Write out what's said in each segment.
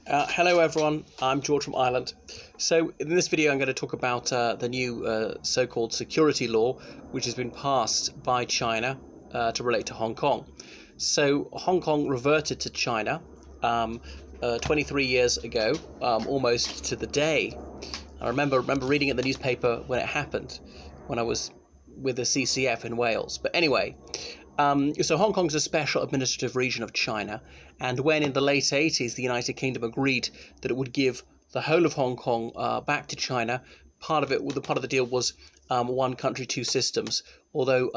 Hello everyone, I'm George from Ireland. So in this video I'm going to talk about the new so-called security law which has been passed by China to relate to Hong Kong. So Hong Kong reverted to China 23 years ago, almost to the day. I remember reading it in the newspaper when it happened, when I was with the CCF in Wales. But anyway, so Hong Kong is a special administrative region of China, and when in the late 80s the United Kingdom agreed that it would give the whole of Hong Kong back to China, part of the deal was one country, two systems. Although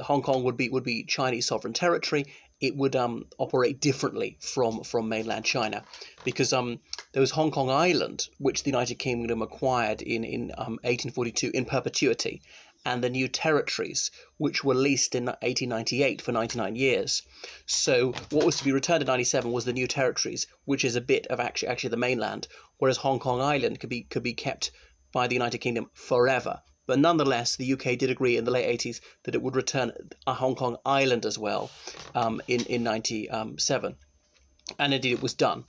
Hong Kong would be Chinese sovereign territory, it would operate differently from mainland China, because there was Hong Kong Island, which the United Kingdom acquired in 1842 in perpetuity, and the new territories, which were leased in 1898 for 99 years. So what was to be returned in 97 was the new territories, which is a bit of actually the mainland, whereas Hong Kong Island could be kept by the United Kingdom forever. But nonetheless, the UK did agree in the late 80s that it would return a Hong Kong Island as well in 97. And indeed it was done.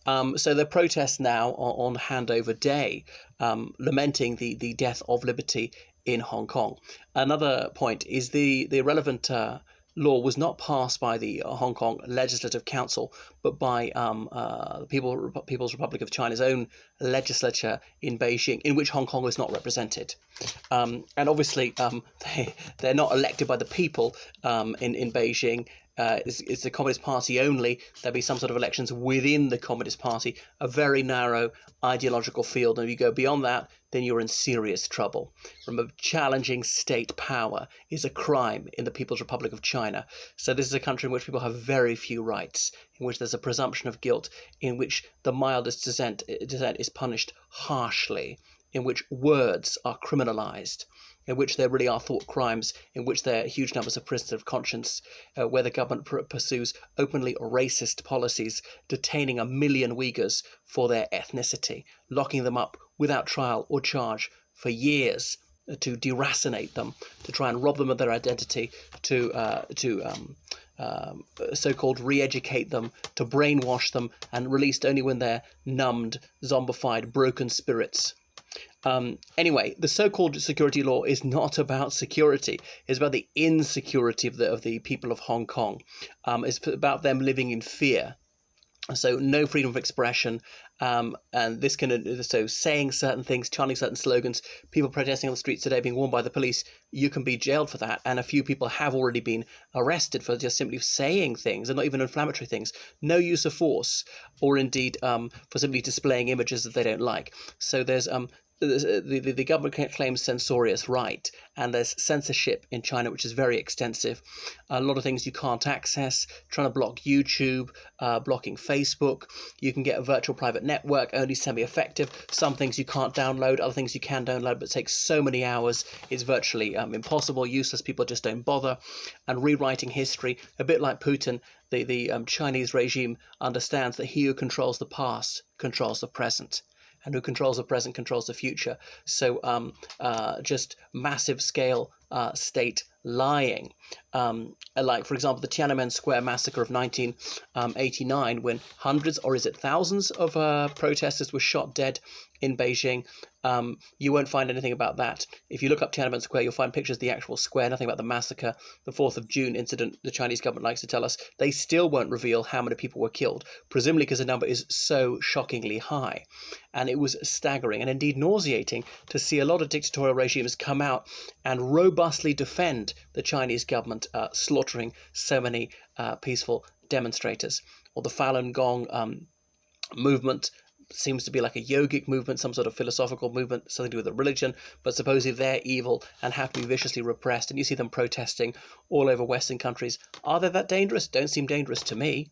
So there are protests now on handover day, lamenting the death of liberty in Hong Kong. Another point is the relevant law was not passed by the Hong Kong Legislative Council, but by the People's Republic of China's own legislature in Beijing, in which Hong Kong was not represented. And obviously, they're not elected by the people in Beijing. It's the Communist Party only. There'll be some sort of elections within the Communist Party, a very narrow ideological field. And if you go beyond that, then you're in serious trouble. Remember, challenging state power is a crime in the People's Republic of China. So this is a country in which people have very few rights, in which there's a presumption of guilt, in which the mildest dissent is punished harshly, in which words are criminalized, in which there really are thought crimes, in which there are huge numbers of prisoners of conscience, where the government pursues openly racist policies, detaining 1 million Uyghurs for their ethnicity, locking them up without trial or charge for years, to deracinate them, to try and rob them of their identity, to so-called re-educate them, to brainwash them, and released only when they're numbed, zombified, broken spirits. Anyway, the so-called security law is not about security. It's about the insecurity of the people of Hong Kong. It's about them living in fear. So no freedom of expression, and this so saying certain things, chanting certain slogans, people protesting on the streets today being warned by the police, you can be jailed for that, and a few people have already been arrested for just simply saying things, and not even inflammatory things. No use of force, or indeed for simply displaying images that they don't like. So there's the government claims censorious right, and there's censorship in China, which is very extensive. A lot of things you can't access, trying to block YouTube, blocking Facebook. You can get a virtual private network, only semi-effective. Some things you can't download, other things you can download, but it takes so many hours, it's virtually impossible, useless, people just don't bother. And rewriting history, a bit like Putin, the Chinese regime understands that he who controls the past controls the present, and who controls the present controls the future. So just massive scale state lying. Like, for example, the Tiananmen Square massacre of 1989, when hundreds, or is it thousands, of protesters were shot dead in Beijing. You won't find anything about that. If you look up Tiananmen Square, you'll find pictures of the actual square, nothing about the massacre, the 4th of June incident. The Chinese government likes to tell us they still won't reveal how many people were killed, presumably because the number is so shockingly high. And it was staggering and indeed nauseating to see a lot of dictatorial regimes come out and robustly defend the Chinese government slaughtering so many peaceful demonstrators. Or the Falun Gong movement seems to be like a yogic movement, some sort of philosophical movement, something to do with a religion, but supposedly they're evil and have to be viciously repressed, and you see them protesting all over Western countries. Are they that dangerous? Don't seem dangerous to me.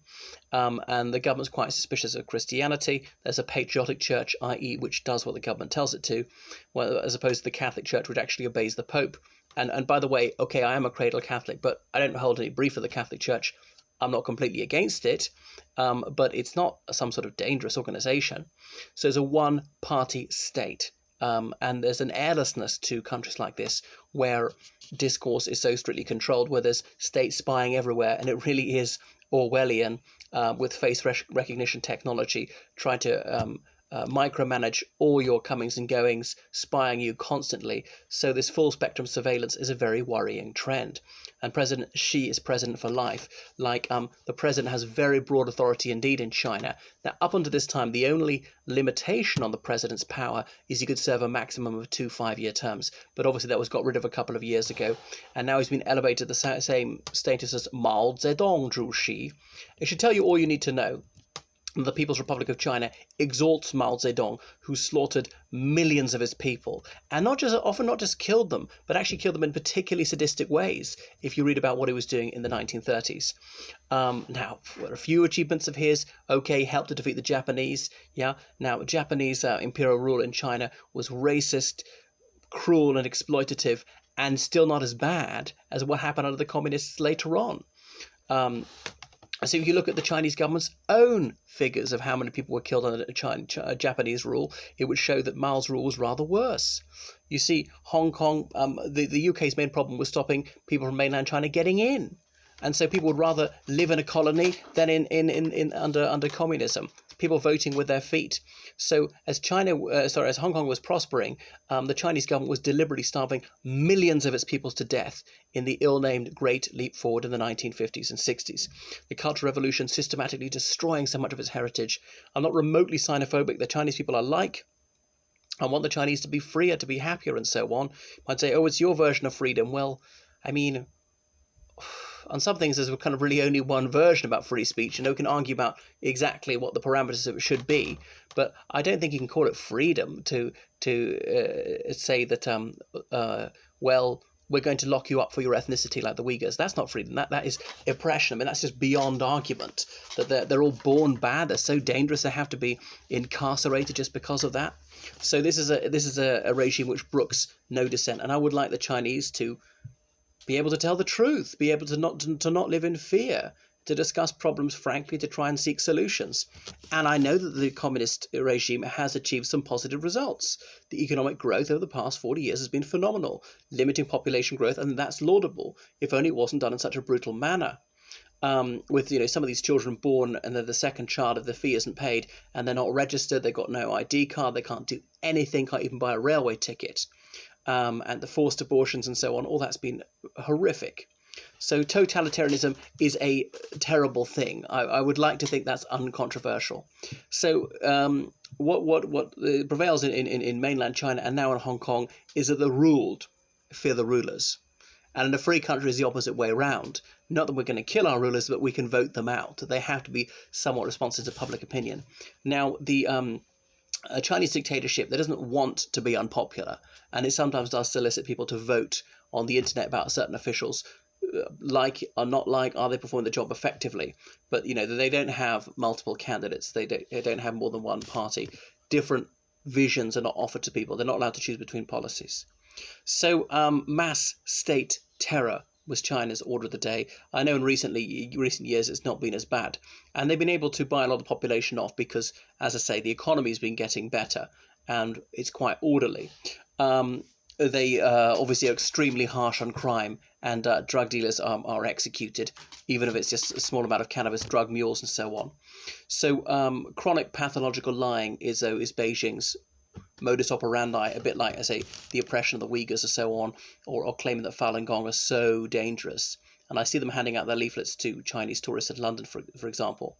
And the government's quite suspicious of Christianity. There's a patriotic church, i.e. which does what the government tells it to, well, as opposed to the Catholic Church, which actually obeys the Pope. And by the way, okay, I am a cradle Catholic, but I don't hold any brief of the Catholic Church. I'm not completely against it, but it's not some sort of dangerous organization. So it's a one-party state, and there's an airlessness to countries like this, where discourse is so strictly controlled, where there's state spying everywhere, and it really is Orwellian with face recognition technology, trying to micromanage all your comings and goings, spying you constantly. So this full spectrum surveillance is a very worrying trend. And President Xi is president for life. The president has very broad authority indeed in China. Now, up until this time, the only limitation on the president's power is he could serve a maximum of 2 5-year terms. But obviously that was got rid of a couple of years ago. And now he's been elevated to the same status as Mao Zedong Zhu. It should tell you all you need to know. The People's Republic of China exalts Mao Zedong, who slaughtered millions of his people, and often not just killed them, but actually killed them in particularly sadistic ways, if you read about what he was doing in the 1930s. Now, a few achievements of his, okay, helped to defeat the Japanese, yeah. Now, Japanese imperial rule in China was racist, cruel and exploitative, and still not as bad as what happened under the communists later on. So if you look at the Chinese government's own figures of how many people were killed under Japanese rule, it would show that Mao's rule was rather worse. You see, Hong Kong, the UK's main problem was stopping people from mainland China getting in. And so people would rather live in a colony than under communism. People voting with their feet. So as Hong Kong was prospering, the Chinese government was deliberately starving millions of its people to death in the ill-named Great Leap Forward in the 1950s and 60s. The Cultural Revolution systematically destroying so much of its heritage. I'm not remotely xenophobic. The Chinese people are like. I want the Chinese to be freer, to be happier, and so on. I'd say, oh, it's your version of freedom. Well, I mean, on some things there's kind of really only one version about free speech, and we can argue about exactly what the parameters of it should be, but I don't think you can call it freedom to say that well, we're going to lock you up for your ethnicity like the Uyghurs. That's not freedom. That is oppression. I mean, that's just beyond argument. That they're all born bad. They're so dangerous they have to be incarcerated just because of that. So this is a regime which brooks no dissent, and I would like the Chinese to be able to tell the truth, be able to not live in fear, to discuss problems frankly, to try and seek solutions. And I know that the communist regime has achieved some positive results. The economic growth over the past 40 years has been phenomenal, limiting population growth, and that's laudable, if only it wasn't done in such a brutal manner. With some of these children born and then the second child, if the fee isn't paid and they're not registered, they've got no ID card, they can't do anything, can't even buy a railway ticket. And the forced abortions and so on, all that's been horrific. So totalitarianism is a terrible thing. I would like to think that's uncontroversial. So what prevails in mainland China and now in Hong Kong is that the ruled fear the rulers. And in a free country is the opposite way around. Not that we're going to kill our rulers, but we can vote them out. They have to be somewhat responsive to public opinion. Now, a Chinese dictatorship that doesn't want to be unpopular, and it sometimes does solicit people to vote on the internet about certain officials, like or not like, are they performing the job effectively? But they don't have multiple candidates. They don't have more than one party. Different visions are not offered to people. They're not allowed to choose between policies. So mass state terror was China's order of the day. I know in recent years it's not been as bad. And they've been able to buy a lot of the population off because, as I say, the economy's been getting better and it's quite orderly. They obviously are extremely harsh on crime, and drug dealers are executed, even if it's just a small amount of cannabis, drug mules and so on. So chronic pathological lying is Beijing's modus operandi, a bit like, I say, the oppression of the Uyghurs or so on, or claiming that Falun Gong are so dangerous. And I see them handing out their leaflets to Chinese tourists in London, for example.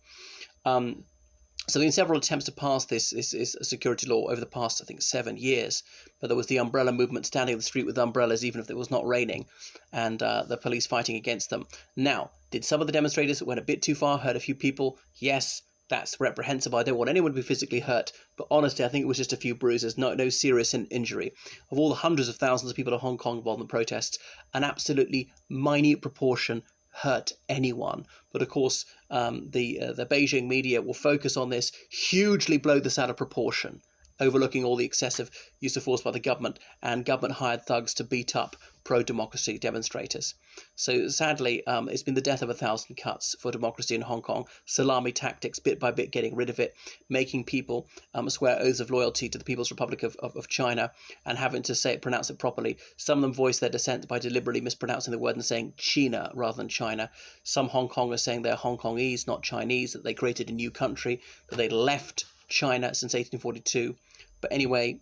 So there have been several attempts to pass this security law over the past, I think, 7 years. But there was the umbrella movement standing in the street with umbrellas, even if it was not raining, and the police fighting against them. Now, did some of the demonstrators that went a bit too far hurt a few people? Yes. That's reprehensible. I don't want anyone to be physically hurt, but honestly, I think it was just a few bruises, no serious injury. Of all the hundreds of thousands of people in Hong Kong involved in the protests, an absolutely minute proportion hurt anyone. But of course, the Beijing media will focus on this, hugely blow this out of proportion, overlooking all the excessive use of force by the government, and government-hired thugs to beat up pro-democracy demonstrators. So sadly, it's been the death of 1,000 cuts for democracy in Hong Kong. Salami tactics, bit by bit, getting rid of it, making people swear oaths of loyalty to the People's Republic of China and having to pronounce it properly. Some of them voice their dissent by deliberately mispronouncing the word and saying China rather than China. Some Hong Kongers saying they're Hong Kongese, not Chinese, that they created a new country, that they left China since 1842. But anyway,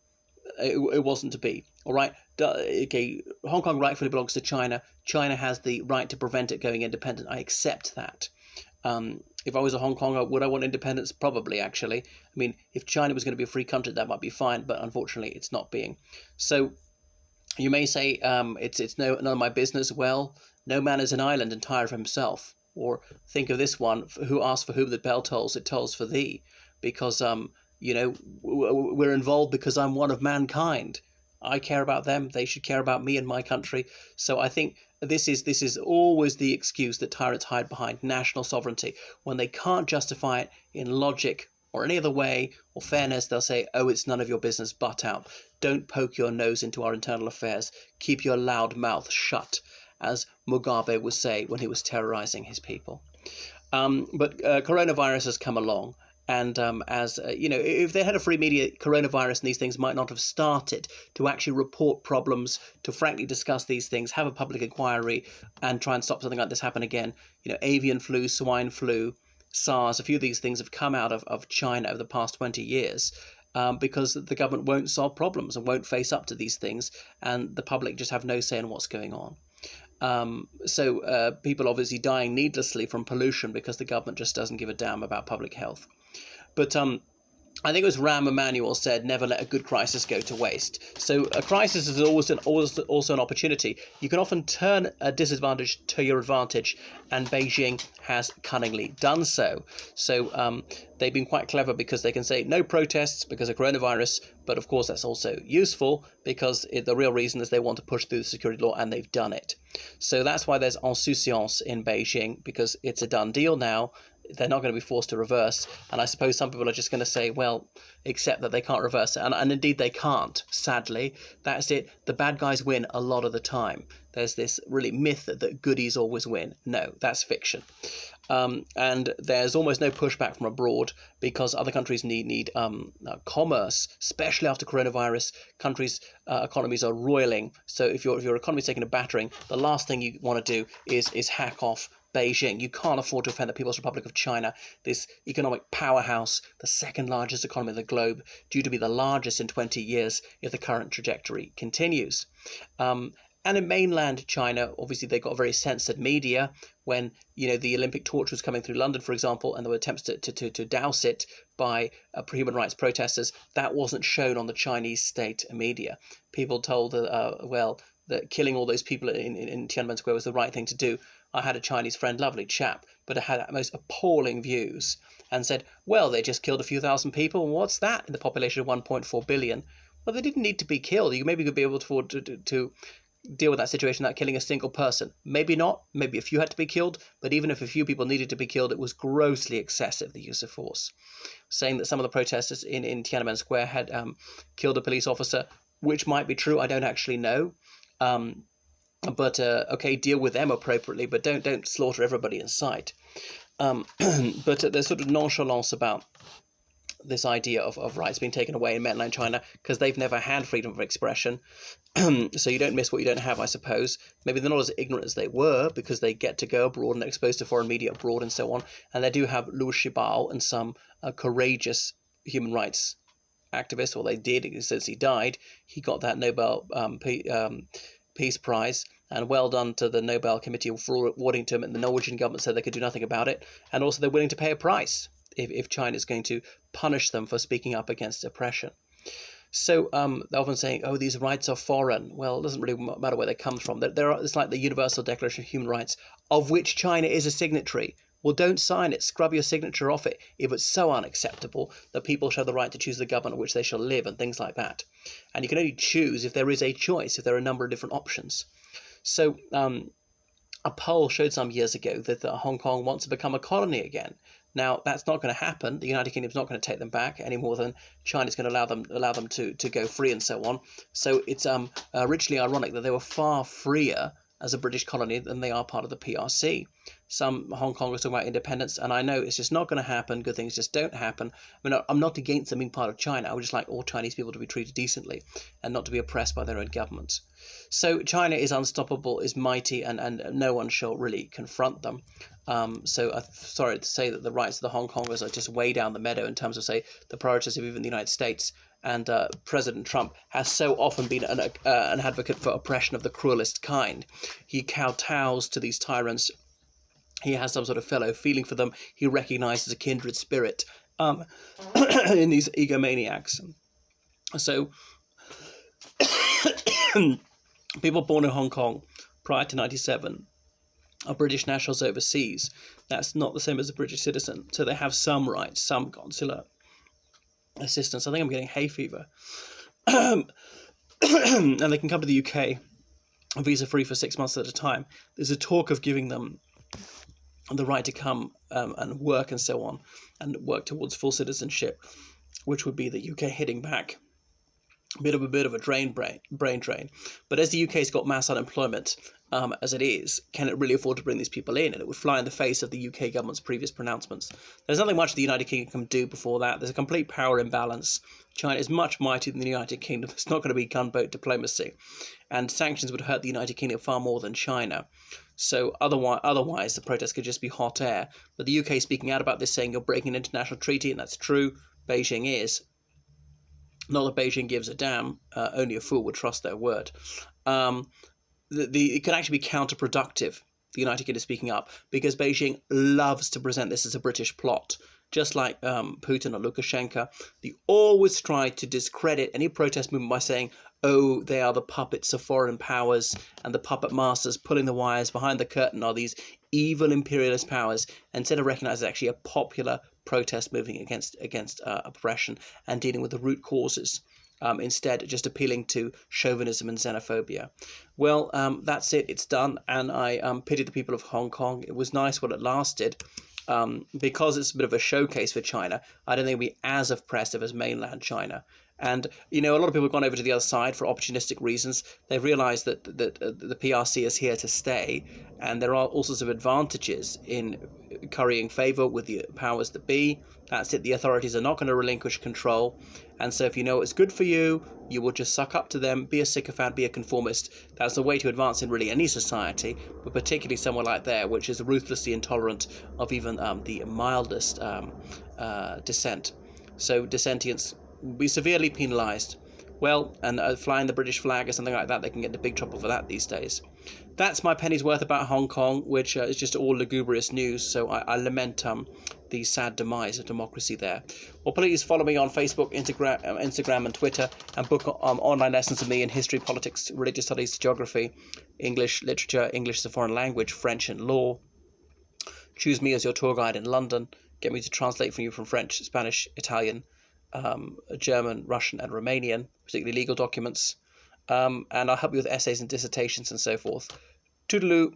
it wasn't to be. All right. Okay. Hong Kong rightfully belongs to China. China has the right to prevent it going independent. I accept that. If I was a Hong Konger, would I want independence? Probably, actually. I mean, if China was going to be a free country, that might be fine. But unfortunately, it's not being. So you may say it's none of my business. Well, no man is an island and tired of himself. Or think of this one: who asks for whom the bell tolls? It tolls for thee. Because we're involved because I'm one of mankind. I care about them. They should care about me and my country. So I think this is always the excuse that tyrants hide behind: national sovereignty. When they can't justify it in logic or any other way or fairness, they'll say, oh, it's none of your business, butt out. Don't poke your nose into our internal affairs. Keep your loud mouth shut, as Mugabe would say when he was terrorizing his people. But coronavirus has come along. And if they had a free media, coronavirus and these things might not have started to actually report problems, to frankly discuss these things, have a public inquiry, and try and stop something like this happen again. Avian flu, swine flu, SARS, a few of these things have come out of China over the past 20 years because the government won't solve problems and won't face up to these things, and the public just have no say in what's going on. So people obviously dying needlessly from pollution because the government just doesn't give a damn about public health. But I think it was Rahm Emanuel said, never let a good crisis go to waste. So a crisis is also an opportunity. You can often turn a disadvantage to your advantage, and Beijing has cunningly done so. So they've been quite clever because they can say no protests because of coronavirus, but of course that's also useful because the real reason is they want to push through the security law, and they've done it. So that's why there's insouciance in Beijing, because it's a done deal now. They're not going to be forced to reverse. And I suppose some people are just going to say, well, accept that they can't reverse it. And indeed they can't, sadly. That's it. The bad guys win a lot of the time. There's this really myth that goodies always win. No, that's fiction. And there's almost no pushback from abroad because other countries need commerce, especially after coronavirus. Countries' economies are roiling. So if your economy's taking a battering, the last thing you want to do is hack off Beijing. You can't afford to offend the People's Republic of China, this economic powerhouse, the second largest economy of the globe, due to be the largest in 20 years if the current trajectory continues. And in mainland China, obviously they got very censored media. When the Olympic torch was coming through London, for example, and there were attempts to douse it by human rights protesters, that wasn't shown on the Chinese state media. People told that killing all those people in Tiananmen Square was the right thing to do. I had a Chinese friend, lovely chap, but had most appalling views and said, well, they just killed a few thousand people. What's that in the population of 1.4 billion? Well, they didn't need to be killed. You maybe could be able to afford to deal with that situation without killing a single person. Maybe not. Maybe a few had to be killed. But even if a few people needed to be killed, it was grossly excessive, the use of force. Saying that some of the protesters in Tiananmen Square had killed a police officer, which might be true. I don't actually know. But okay, deal with them appropriately, but don't slaughter everybody in sight. But there's sort of nonchalance about this idea of rights being taken away in mainland China because they've never had freedom of expression. So you don't miss what you don't have, I suppose. Maybe they're not as ignorant as they were because they get to go abroad and they're exposed to foreign media abroad and so on. And they do have Liu Shibao and some courageous human rights activists, or they did since he died. He got that Nobel Peace Prize, and well done to the Nobel Committee for awarding to him. And the Norwegian government said they could do nothing about it, and also they're willing to pay a price if China is going to punish them for speaking up against oppression. So they're often saying, oh, these rights are foreign. Well, it doesn't really matter where they come from. It's like the Universal Declaration of Human Rights, of which China is a signatory. Well, don't sign it. Scrub your signature off it if it's so unacceptable that people show the right to choose the government in which they shall live and things like that. And you can only choose if there is a choice, if there are a number of different options. So a poll showed some years ago that Hong Kong wants to become a colony again. Now, that's not going to happen. The United Kingdom's not going to take them back any more than China's going to allow them to go free and so on. So it's richly ironic that they were far freer as a British colony than they are part of the PRC. Some Hong Kongers talk about independence, and I know it's just not going to happen. Good things just don't happen. I mean, I'm not against them being part of China. I would just like all Chinese people to be treated decently and not to be oppressed by their own governments. So China is unstoppable, is mighty, and no one shall really confront them. So I'm sorry to say that the rights of the Hong Kongers are just way down the meadow in terms of, say, the priorities of even the United States. And President Trump has so often been an advocate for oppression of the cruelest kind. He kowtows to these tyrants. He has some sort of fellow feeling for them. He recognizes a kindred spirit in these egomaniacs. So people born in Hong Kong prior to 1997 are British nationals overseas. That's not the same as a British citizen. So they have some rights, some consular assistance. I think I'm getting hay fever. And they can come to the UK visa-free for 6 months at a time. There's a talk of giving them the right to come and work and so on, and work towards full citizenship, which would be the UK hitting back. A bit of a brain drain. But as the UK's got mass unemployment, as it is, can it really afford to bring these people in? And it would fly in the face of the UK government's previous pronouncements. There's nothing much the United Kingdom can do before that. There's a complete power imbalance. China is much mightier than the United Kingdom. It's not going to be gunboat diplomacy. And sanctions would hurt the United Kingdom far more than China. So otherwise, the protests could just be hot air. But the UK speaking out about this, saying you're breaking an international treaty, and that's true. Beijing is. Not that Beijing gives a damn. Only a fool would trust their word. It could actually be counterproductive, the United Kingdom speaking up, because Beijing loves to present this as a British plot. Just like Putin or Lukashenko, they always try to discredit any protest movement by saying, oh, they are the puppets of foreign powers, and the puppet masters pulling the wires behind the curtain are these evil imperialist powers, instead of recognizing it's actually a popular protest moving against oppression and dealing with the root causes. Instead, just appealing to chauvinism and xenophobia. Well, that's it. It's done. And I pity the people of Hong Kong. It was nice while it lasted. Because it's a bit of a showcase for China, I don't think it'll be as oppressive as mainland China. And, a lot of people have gone over to the other side for opportunistic reasons. They've realized that the PRC is here to stay, and there are all sorts of advantages in currying favor with the powers that be. That's it. The authorities are not going to relinquish control. And so if you know it's good for you, you will just suck up to them, be a sycophant, be a conformist. That's the way to advance in really any society, but particularly somewhere like there, which is ruthlessly intolerant of even the mildest dissent. So dissentients will be severely penalised. Well, and flying the British flag or something like that, they can get into big trouble for that these days. That's my penny's worth about Hong Kong, which is just all lugubrious news, so I lament the sad demise of democracy there. Well, please follow me on Facebook, Instagram and Twitter, and book online lessons of me in history, politics, religious studies, geography, English, literature, English as a foreign language, French and law. Choose me as your tour guide in London. Get me to translate for you from French, Spanish, Italian, German, Russian and Romanian, particularly legal documents. And I'll help you with essays and dissertations and so forth. Toodaloo.